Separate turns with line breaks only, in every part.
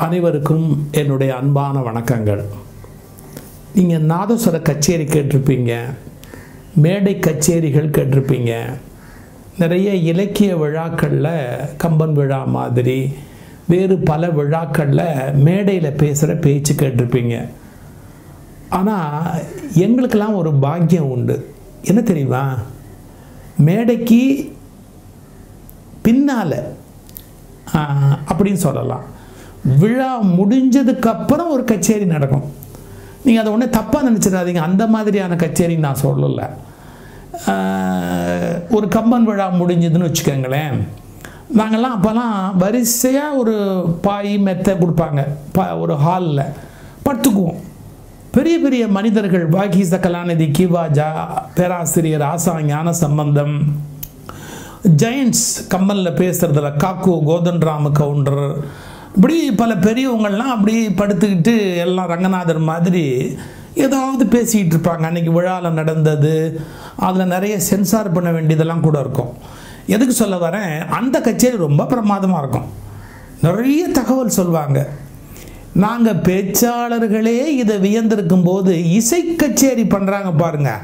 அனைவருக்கும் என்னுடைய அன்பான வணக்கங்கள். நீங்கள் நாதஸ்வர கச்சேரி கேட்டிருப்பீங்க, மேடை கச்சேரிகள் கேட்டிருப்பீங்க, நிறைய இலக்கிய விழாக்களில் கம்பன் விழா மாதிரி வேறு பல விழாக்களில் மேடையில் பேசுகிற பேச்சு கேட்டிருப்பீங்க. ஆனால் எங்களுக்கெல்லாம் ஒரு பாக்கியம் உண்டு. என்ன தெரியுமா? மேடைக்கு பின்னால் அப்படின்னு சொல்லலாம், விழா முடிஞ்சதுக்கப்புறம் ஒரு கச்சேரி நடக்கும். நீங்கள் அதை ஒன்றே தப்பாக நினச்சிடாதீங்க. அந்த மாதிரியான கச்சேரி நான் சொல்லலை. ஒரு கம்பன் விழா முடிஞ்சதுன்னு வச்சுக்கோங்களேன், நாங்கள்லாம் அப்போல்லாம் வரிசையாக ஒரு பாய் மெத்தை கொடுப்பாங்க, ஒரு ஹாலில் படுத்துக்குவோம். பெரிய பெரிய மனிதர்கள், வாகீச கலாநிதி கிவாஜா, பேராசிரியர் ஆசா ஞான சம்பந்தம், ஜெயண்ட்ஸ் கம்பனில் பேசுகிறதுல காக்கு கோதன்ராம கவுண்டர், இப்படி பல பெரியவங்கள்லாம் அப்படி படுத்துக்கிட்டு எல்லாம் ரங்கநாதர் மாதிரி ஏதாவது பேசிக்கிட்டு இருப்பாங்க. அன்றைக்கி விழாவில் நடந்தது, அதில் நிறைய சென்சார் பண்ண வேண்டியதெல்லாம் கூட இருக்கும். எதுக்கு சொல்ல வரேன், அந்த கச்சேரி ரொம்ப பிரமாதமாக இருக்கும். நிறைய தகவல் சொல்லுவாங்க. நாங்கள் பேச்சாளர்களே இதை வியந்திருக்கும் போது இசை கச்சேரி பண்ணுறாங்க பாருங்கள்,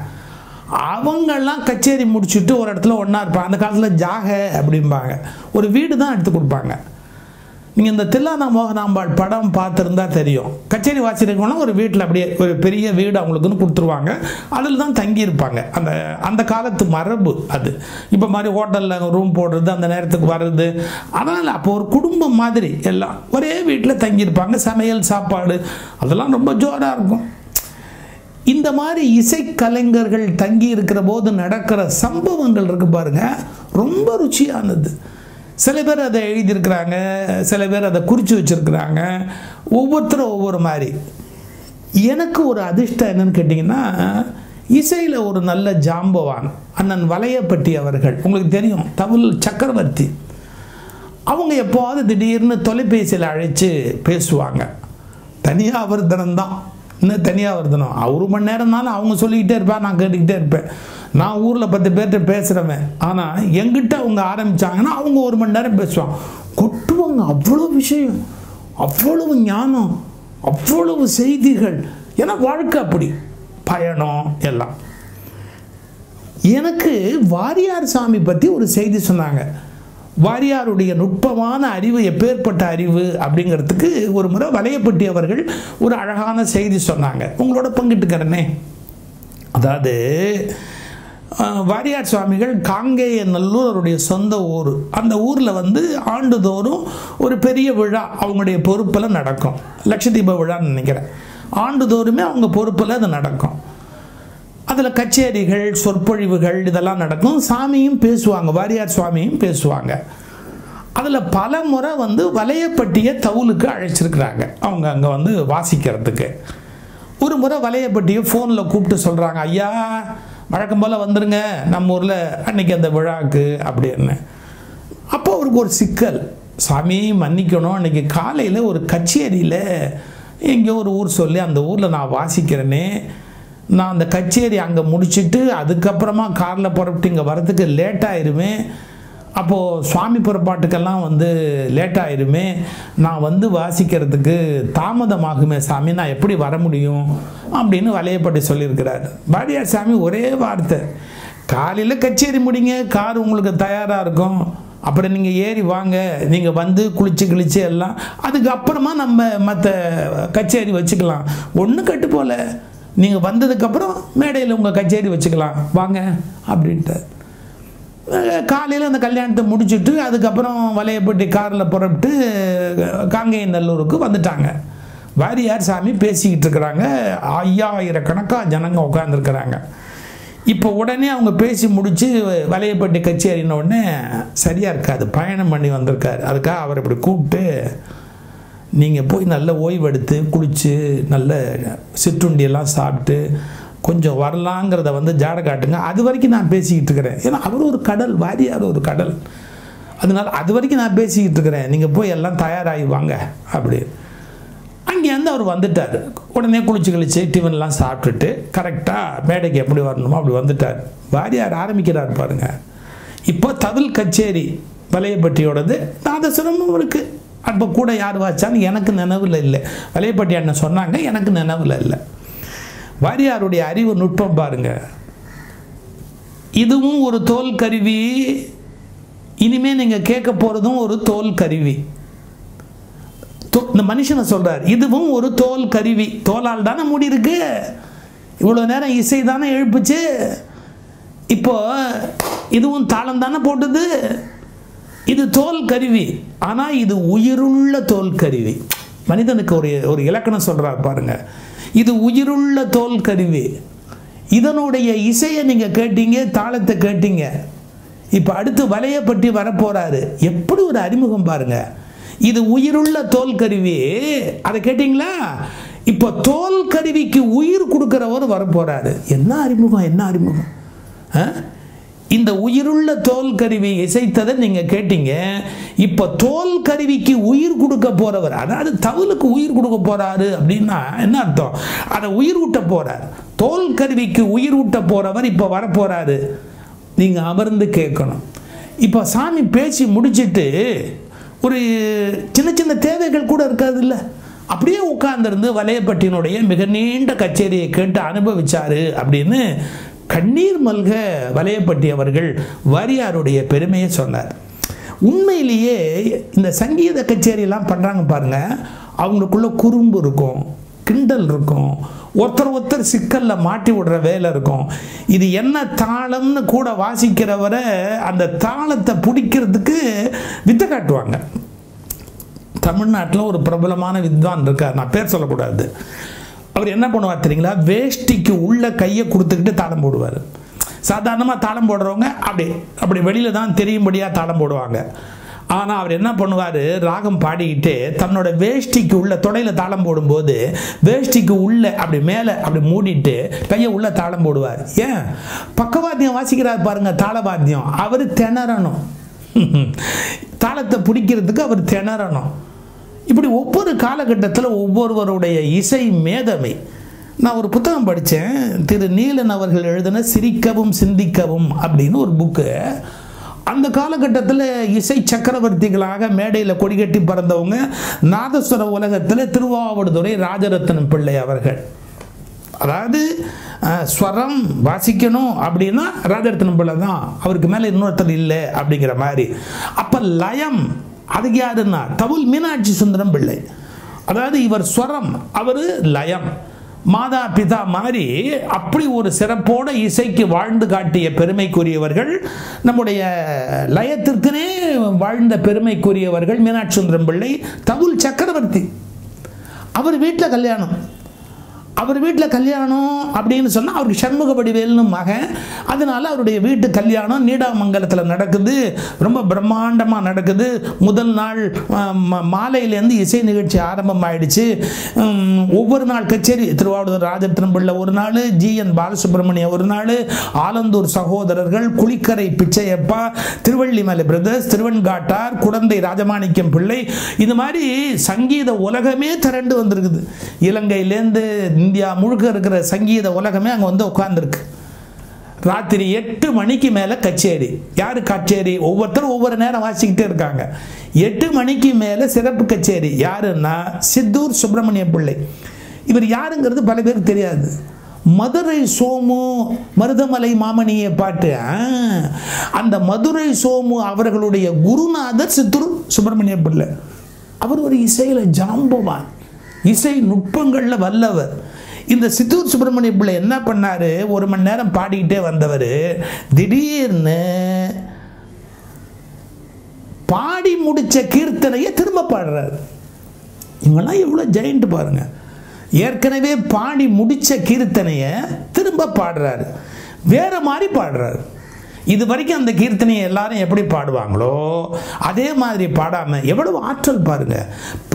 அவங்கெல்லாம் கச்சேரி முடிச்சுட்டு ஒரு இடத்துல ஒன்றா இருப்பாங்க. அந்த காலத்தில் ஜாக அப்படிம்பாங்க, ஒரு வீடு தான் எடுத்து கொடுப்பாங்க. நீங்கள் இந்த தில்லானா மோகனாம்பாள் படம் பார்த்துருந்தா தெரியும். கச்சேரி வாசிக்கிறவங்கன்னா ஒரு வீட்டில் அப்படியே ஒரு பெரிய வீடு அவங்களுக்குன்னு கொடுத்துருவாங்க, அதில் தான் தங்கியிருப்பாங்க. அந்த காலத்து மரபு அது. இப்போ மாதிரி ஹோட்டலில் ரூம் போடுறது, அந்த நேரத்துக்கு வர்றது, அதனால் அப்போ ஒரு குடும்பம் மாதிரி எல்லாம் ஒரே வீட்டில் தங்கியிருப்பாங்க. சமையல் சாப்பாடு அதெல்லாம் ரொம்ப ஜோராக இருக்கும். இந்த மாதிரி இசைக்கலைஞர்கள் தங்கி இருக்கிற போது நடக்கிற சம்பவங்கள் இருக்கு பாருங்க, ரொம்ப ருச்சியானது. சில பேர் அதை எழுதியிருக்கிறாங்க, சில பேர் அதை குறித்து வச்சுருக்கிறாங்க, ஒவ்வொருத்தரும் ஒவ்வொரு மாதிரி. எனக்கு ஒரு அதிர்ஷ்டம் என்னன்னு கேட்டிங்கன்னா, இசையில் ஒரு நல்ல ஜாம்பவான் அண்ணன் வலையப்பட்டி அவர்கள், உங்களுக்கு தெரியும், தமிழ் சக்கரவர்த்தி. அவங்க எப்போவாது திடீர்னு தொலைபேசியில் அழைச்சி பேசுவாங்க. தனியாக அவர்தனம்தான், இன்னும் தனியாக வருதணும். ஒரு மணி நேரம்னாலும் அவங்க சொல்லிக்கிட்டே இருப்பேன், நான் கேட்டுக்கிட்டே இருப்பேன். நான் ஊரில் 10 பேர்கிட்ட பேசுகிறவன், ஆனால் எங்கிட்ட அவங்க ஆரம்பித்தாங்கன்னா அவங்க 1 மணி நேரம் பேசுவாங்க, கொட்டுவாங்க. அவ்வளோ விஷயம், அவ்வளவு ஞானம், அவ்வளவு செய்திகள். ஏன்னா வாழ்க்கை அப்படி, பயணம் எல்லாம். எனக்கு வாரியார் சாமி பற்றி ஒரு செய்தி சொன்னாங்க. வாரியாருடைய நுட்பமான அறிவு எப்பேற்பட்ட அறிவு அப்படிங்கிறதுக்கு ஒரு முறை வலையப்பட்டி அவர்கள் ஒரு அழகான செய்தி சொன்னாங்க. உங்களோட பங்கிட்டுக்கிறேனே. அதாவது வாரியார் சுவாமிகள் காங்கேய நல்லூர் அவருடைய சொந்த ஊர். அந்த ஊரில் ஆண்டுதோறும் ஒரு பெரிய விழா அவங்களுடைய பொறுப்பில் நடக்கும். லட்சதீப விழான்னு நினைக்கிறேன். ஆண்டுதோறுமே அவங்க பொறுப்பில் அது நடக்கும். அதில் கச்சேரிகள், சொற்பொழிவுகள் இதெல்லாம் நடக்கும். சாமியும் பேசுவாங்க, வாரியார் சுவாமியும் பேசுவாங்க. அதில் பல முறை வலையப்பட்டியை தவுலுக்கு அழைச்சிருக்கிறாங்க, அவங்க அங்கே வாசிக்கிறதுக்கு. ஒரு முறை வலையப்பட்டியை ஃபோனில் கூப்பிட்டு சொல்கிறாங்க, ஐயா வழக்கம் போல் வந்துருங்க நம்ம ஊரில் அன்றைக்கி அந்த விழாவுக்கு அப்படின்னு. அப்போ அவருக்கு ஒரு சிக்கல், சாமி மன்னிக்கணும், அன்றைக்கி காலையில் ஒரு கச்சேரியில் எங்கேயோ ஒரு ஊர் சொல்லி அந்த ஊரில் நான் வாசிக்கிறேனே, நான் அந்த கச்சேரி அங்கே முடிச்சுட்டு அதுக்கப்புறமா காரில் புறப்பட்டு இங்கே வரதுக்கு லேட்டாகிருமே, அப்போது சுவாமி புறப்பாட்டுக்கெல்லாம் லேட்டாகிருமே, நான் வாசிக்கிறதுக்கு தாமதமாகுமே சாமி, நான் எப்படி வர முடியும் அப்படின்னு வலையப்பட்டி சொல்லியிருக்கிறார். வாரியார் சாமி ஒரே வார்த்தை, காலையில் கச்சேரி முடிங்க, கார் உங்களுக்கு தயாராக இருக்கும், அப்புறம் நீங்கள் ஏறி வாங்க, நீங்கள் குளிச்சு எல்லாம் அதுக்கப்புறமா நம்ம மற்ற கச்சேரி வச்சுக்கலாம், ஒன்றும் கட்டு போல, நீங்கள் வந்ததுக்கப்புறம் மேடையில் உங்கள் கச்சேரி வச்சுக்கலாம் வாங்க அப்படின்ட்டு. காலையில் அந்த கல்யாணத்தை முடிச்சுட்டு அதுக்கப்புறம் வலையப்பட்டி காரில் புறப்பட்டு காங்கேய நல்லூருக்கு வந்துட்டாங்க. வாரியார் சாமி பேசிக்கிட்டு இருக்கிறாங்க, 5000 கணக்காக ஜனங்க உட்காந்துருக்கிறாங்க. இப்போ உடனே அவங்க பேசி முடித்து வலையப்பட்டி கச்சேரின உடனே சரியாக இருக்காது, பயணம் பண்ணி வந்திருக்காரு. அதுக்காக அவர் இப்படி கூப்பிட்டு, நீங்கள் போய் நல்ல ஓய்வெடுத்து குளித்து நல்ல சிற்றுண்டியெல்லாம் சாப்பிட்டு கொஞ்சம் வரலாங்கிறத ஜாட காட்டுங்க, அது வரைக்கும் நான் பேசிக்கிட்டு இருக்கிறேன். ஏன்னா அவர் ஒரு கடல், வாரியார் ஒரு கடல், அதனால் அது வரைக்கும் நான் பேசிக்கிட்டு இருக்கிறேன், நீங்கள் போய் எல்லாம் தயாராகி வாங்க அப்படி. அங்கேருந்து அவர் வந்துட்டார். உடனே குளிச்சு டிஃபன்லாம் சாப்பிட்டுட்டு கரெக்டாக மேடைக்கு எப்படி வரணுமோ அப்படி வந்துட்டார். வாரியார் ஆரம்பிக்கிறார் பாருங்கள். இப்போ தவில் கச்சேரி வலையப்பட்டியோடது, நாதஸ்வரமும் இருக்குது, அப்போ கூட யார் வாச்சான்னு எனக்கு நினைவில் இல்லை. வலையப்பட்டி அண்ணன் சொன்னாங்க, எனக்கு நினைவில் இல்லை. வாரியாருடைய அறிவு நுட்பம் பாருங்க. இதுவும் ஒரு தோல் கருவி, இனிமே நீங்க கேட்க போறதும் ஒரு தோல் கருவி. இந்த மனுஷனை சொல்றார், இதுவும் ஒரு தோல் கருவி. தோலால் தானே மூடி இருக்கு, இவ்வளவு நேரம் இசை தானே எழுப்புச்சு, இப்போ இதுவும் தாளம் தானே போட்டுது. இது தோல் கருவி, ஆனா இது உயிருள்ள தோல் கருவி. மனிதனுக்கு ஒரு இலக்கணம் சொல்றார் பாருங்க, இது உயிருள்ள தோல் கருவி. இதனுடைய இசையை நீங்க கேட்டீங்க, தாளத்தை கேட்டீங்க. இப்ப அடுத்து வலையப்பட்டி வரப்போறாரு. எப்படி ஒரு அறிமுகம் பாருங்க. இது உயிருள்ள தோல் கருவி, அதை கேட்டீங்களா? இப்ப தோல் கருவிக்கு உயிர் கொடுக்கிறவர் வரப்போறாரு. என்ன அறிமுகம், என்ன அறிமுகம். இந்த உயிருள்ள தோல் கருவி இசைத்ததை நீங்க கேட்டீங்க. இப்ப தோல் கருவிக்கு உயிர் கொடுக்க போறவர், அதாவது தவுலுக்கு உயிர் கொடுக்க போறாரு அப்படின்னா என்ன அர்த்தம்? அதை உயிர் ஊட்ட போறார். தோல் கருவிக்கு உயிர் ஊட்ட போறவர் இப்ப வரப்போறாரு. நீங்க அமர்ந்து கேட்கணும். இப்ப சாமி பேசி முடிச்சிட்டு ஒரு சின்ன சின்ன தேவைகள் கூட இருக்காது இல்ல, அப்படியே உட்கார்ந்திருந்து வலையப்பட்டினுடைய மிக நீண்ட கச்சேரியை கேட்டு அனுபவிச்சாரு அப்படின்னு கண்ணீர் மல்க வலையப்பட்டி அவர்கள் வாரியாருடைய பெருமையை சொன்னார். உண்மையிலேயே இந்த சங்கீத கச்சேரியெல்லாம் பண்ணுறாங்க பாருங்க, அவங்களுக்குள்ள குறும்பு இருக்கும், கிண்டல் இருக்கும், ஒருத்தர் சிக்கலில் மாட்டி விடுற வேலை இருக்கும். இது என்ன தாளம்னு கூட வாசிக்கிறவரை அந்த தாளத்தை பிடிக்கிறதுக்கு வித்தை காட்டுவாங்க. தமிழ்நாட்டில் ஒரு பிரபலமான வித்வான் இருக்கார், நான் பேர் சொல்லக்கூடாது. அவர் என்ன பண்ணுவார் தெரியுங்களா? வேஷ்டிக்கு உள்ள கையை கொடுத்துக்கிட்டு தாளம் போடுவார். சாதாரணமாக தாளம் போடுறவங்க அப்படி வெளியில தான் தெரியும்படியாக தாளம் போடுவாங்க. ஆனால் அவர் என்ன பண்ணுவார், ராகம் பாடிக்கிட்டு தன்னோட வேஷ்டிக்கு உள்ள தொடையில் தாளம் போடும்போது வேஷ்டிக்கு உள்ள அப்படி மேலே அப்படி மூடிட்டு கையை உள்ள தாளம் போடுவார். ஏன்? பக்கவாத்தியம் வாசிக்கிறார் பாருங்க, தாளவாத்தியம். அவர் திணறணும், தாளத்தை பிடிக்கிறதுக்கு அவர் திணறணும். இப்படி ஒவ்வொரு காலகட்டத்தில் ஒவ்வொருவருடைய இசை மேதமை. நான் ஒரு புத்தகம் படித்தேன், திரு நீலன் அவர்கள் எழுதின சிரிக்கவும் சிந்திக்கவும் அப்படின்னு ஒரு புக்கு. அந்த காலகட்டத்தில் இசை சக்கரவர்த்திகளாக மேடையில் கொடிகட்டி பறந்தவங்க நாதஸ்வர உலகத்தில் திருவாவடுதுறை ராஜரத்னம் பிள்ளை அவர்கள். அதாவது ஸ்வரம் வாசிக்கணும் அப்படின்னா ராஜரத்னம் பிள்ளை தான், அவருக்கு மேலே இன்னொருத்தர் இல்லை அப்படிங்கிற மாதிரி. அப்போ லயம் அதுக்கு யாருன்னா தவுல் மீனாட்சி சுந்தரம் பிள்ளை. அதாவது இவர் ஸ்வரம், அவர் லயம், மாதா பிதா மாதிரி அப்படி ஒரு சிறப்போட இசைக்கு வாழ்ந்து காட்டிய பெருமைக்குரியவர்கள். நம்முடைய லயத்திற்குனே வாழ்ந்த பெருமைக்குரியவர்கள் மீனாட்சி சுந்தரம் பிள்ளை, தவுல் சக்கரவர்த்தி. அவர் வீட்டில் கல்யாணம், அப்படின்னு சொன்னால் அவருக்கு சண்முக வடிவேல்னு மகன். அதனால அவருடைய வீட்டு கல்யாணம் நீடாமங்கலத்தில் நடக்குது, ரொம்ப பிரம்மாண்டமாக நடக்குது. முதல் நாள் மாலையிலேருந்து இசை நிகழ்ச்சி ஆரம்பம் ஆயிடுச்சு. ஒவ்வொரு நாள் கச்சேரி, திருவாவடுதுறை ராஜரத்னம் பிள்ளை ஒரு நாள், ஜிஎன் பாலசுப்ரமணியம் ஒரு நாள், ஆலந்தூர் சகோதரர்கள், குளிக்கரை பிச்சையப்பா, திருவள்ளிமலை பிரதர்ஸ், திருவெண்காட்டார், குடந்தை ராஜமாணிக்கம் பிள்ளை, இது மாதிரி சங்கீத உலகமே திரண்டு வந்திருக்குது. இலங்கையிலேருந்து இந்தியா முழுக்க இருக்கிற சங்கீத உலகமே அங்கே வந்து உட்கார்ந்துருக்கு. ராத்திரி 8 மணிக்கு மேலே கச்சேரி. யாரு கச்சேரி? ஒவ்வொருத்தரும் ஒவ்வொரு நேரம் வாசிக்கிட்டே இருக்காங்க. 8 மணிக்கு மேலே சிறப்பு கச்சேரி. யாருன்னா சித்தூர் சுப்பிரமணிய பிள்ளை. இவர் யாருங்கிறது பல பேருக்கு தெரியாது. மதுரை சோமு மருதமலை மாமணியை பாட்டு, அந்த மதுரை சோமு அவர்களுடைய குருநாதர் சித்தூர் சுப்பிரமணிய பிள்ளை. அவர் ஒரு இசையில ஜாம்பவான், இசை நுட்பங்களில் வல்லவர். இந்த சித்தூர் சுப்பிரமணிய பிள்ளை என்ன பண்ணாரு, 1 மணி நேரம் பாடிக்கிட்டே வந்தவர் திடீர்னு பாடி முடிச்ச கீர்த்தனையை திரும்ப பாடுறாரு. இவங்கெல்லாம் எவ்வளவு ஜெயண்ட் பாருங்க. ஏற்கனவே பாடி முடிச்ச கீர்த்தனையை திரும்ப பாடுறாரு, வேற மாதிரி பாடுறாரு. இது வரைக்கும் அந்த கீர்த்தனையை எல்லாரும் எப்படி பாடுவாங்களோ அதே மாதிரி பாடாம எவ்வளவு ஆற்றல் பாருங்க.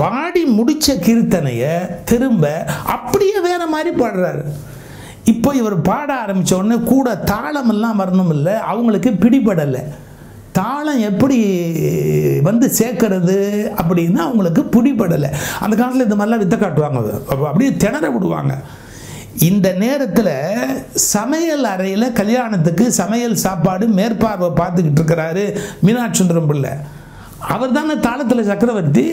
பாடி முடிச்ச கீர்த்தனையை திரும்ப அப்படியே வேற மாதிரி பாடுறாரு. இப்போ இவர் பாட ஆரம்பிச்ச உடனே கூட தாளம் எல்லாம் வரணும் இல்லை, அவங்களுக்கு பிடிபடலை. தாளம் எப்படி வந்து சேர்க்கறது அப்படின்னு அவங்களுக்கு பிடிபடலை. அந்த காலத்தில் இந்த மாதிரிலாம் வித்தை காட்டுவாங்க, அப்படியே திணற விடுவாங்க. இந்த நேரத்தில் சமையல் அறையில் கல்யாணத்துக்கு சமையல் சாப்பாடு மேற்பார்வை பார்த்துக்கிட்டு இருக்கிறாரு மீனாட்சி சுந்தரம் பிள்ளை. அவர் தானே தாளத்தில் சக்கரவர்த்தி.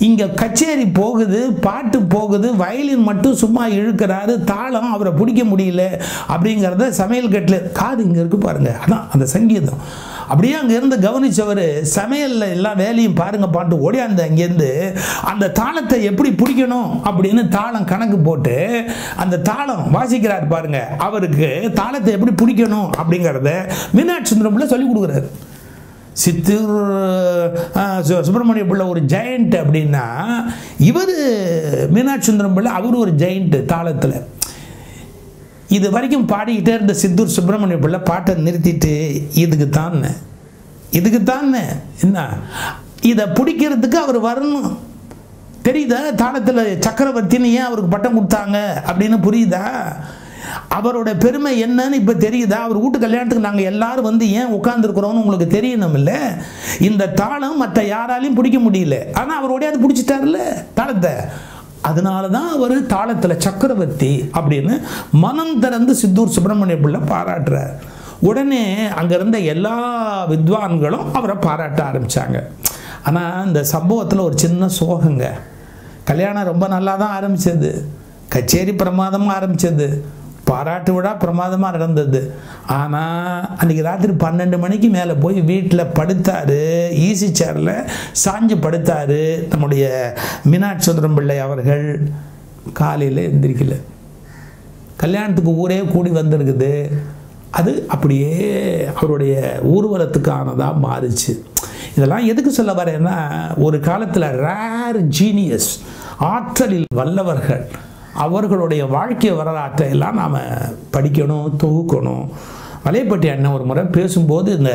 இங்கே கச்சேரி போகுது, பாட்டு போகுது, வயலின் மட்டும் சும்மா இழுக்கிறாரு, தாளம் அவரை பிடிக்க முடியல அப்படிங்கிறத சமையல் கட்டில் காது இங்கே இருக்கு பாருங்க. அதான் அந்த சங்கீதம். அப்படியே அங்கேருந்து கவனித்தவர் சமையலில் எல்லா வேலையும் பாருங்க பாட்டு ஓடியாந்து அங்கேருந்து அந்த தாளத்தை எப்படி பிடிக்கணும் அப்படின்னு தாளம் கணக்கு போட்டு அந்த தாளம் வாசிக்கிறார் பாருங்க. அவருக்கு தாளத்தை எப்படி பிடிக்கணும் அப்படிங்கிறத மீனாட்சி சுந்தரம் பிள்ளை சொல்லிக் கொடுக்குறாரு. சித்தூர் சுப்பிரமணிய பிள்ளை ஒரு ஜெயண்ட் அப்படின்னா இவர் மீனாட்சி சுந்தரம் பிள்ளை அவர் ஒரு ஜெயண்ட் தாளத்தில். இது வரைக்கும் பாடிக்கிட்டே இருந்த சித்தூர் சுப்பிரமணிய பிள்ளை பாட்டை நிறுத்திட்டு இதுக்குத்தான் என்ன இதை பிடிக்கிறதுக்கு அவர் வரணும். தெரியுதா? தாளத்தில் சக்கரவர்த்தின்னு ஏன் அவருக்கு பட்டம் கொடுத்தாங்க அப்படின்னு புரியுதா? அவரோட பெருமை என்னன்னு இப்போ தெரியுதா? அவர் வீட்டு கல்யாணத்துக்கு நாங்கள் எல்லாரும் வந்து ஏன் உட்கார்ந்துருக்குறோம்னு உங்களுக்கு தெரியணும் இல்லை? இந்த தாளம் மற்ற யாராலையும் பிடிக்க முடியல, ஆனால் அவரோடைய அது பிடிச்சிட்டாருல்ல தாளத்தை. அதனால தான் அவர் தாளத்தில் சக்கரவர்த்தி அப்படின்னு மனம் திறந்து சித்தூர் சுப்பிரமணிய பிள்ளை பாராட்டுறார். உடனே அங்கே இருந்த எல்லா வித்வான்களும் அவரை பாராட்ட ஆரம்பித்தாங்க. ஆனால் இந்த சம்பவத்தில் ஒரு சின்ன சோகங்க. கல்யாணம் ரொம்ப நல்லா தான் ஆரம்பித்தது, கச்சேரி பிரமாதமாக ஆரம்பித்தது, பாராட்டு விழா பிரமாதமாக நடந்தது. ஆனால் அன்றைக்கி ராத்திரி 12 மணிக்கு மேலே போய் வீட்டில் படுத்தார், ஈசி சேரில் சாஞ்சு படுத்தார் நம்முடைய மீனாட்சி சுந்தரம் பிள்ளை அவர்கள். காலையில் எந்திரிக்கல. கல்யாணத்துக்கு ஊரே கூடி வந்திருக்குது. அது அப்படியே அவருடைய ஊர்வலத்துக்கானதாக மாறுச்சு. இதெல்லாம் எதுக்கு சொல்ல வரேன்னா, ஒரு காலத்தில் ரேர் ஜீனியஸ், ஆற்றலில் வல்லவர்கள், அவர்களுடைய வாழ்க்கை வரலாற்றை எல்லாம் நாம் படிக்கணும், தொகுக்கணும். வலைப்பட்டி அண்ணன் ஒரு முறை பேசும்போது இந்த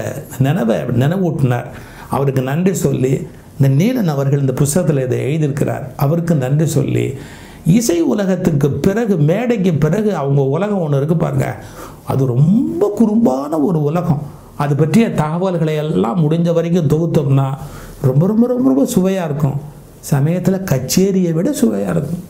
நினைவூட்டினார். அவருக்கு நன்றி சொல்லி, இந்த நீலன் அவர்கள் இந்த புத்தகத்தில் இதை எழுதியிருக்கிறார், அவருக்கு நன்றி சொல்லி, இசை உலகத்துக்கு பிறகு, மேடைக்கு பிறகு அவங்க உலகம் ஒன்று இருக்கு பாருங்க, அது ரொம்ப குறும்பான ஒரு உலகம். அது பற்றிய தகவல்களை எல்லாம் முடிஞ்ச வரைக்கும் தொகுத்தோம்னா ரொம்ப ரொம்ப ரொம்ப ரொம்ப சுவையாக இருக்கும். சமயத்தில் கச்சேரியை விட சுவையாக இருக்கும்.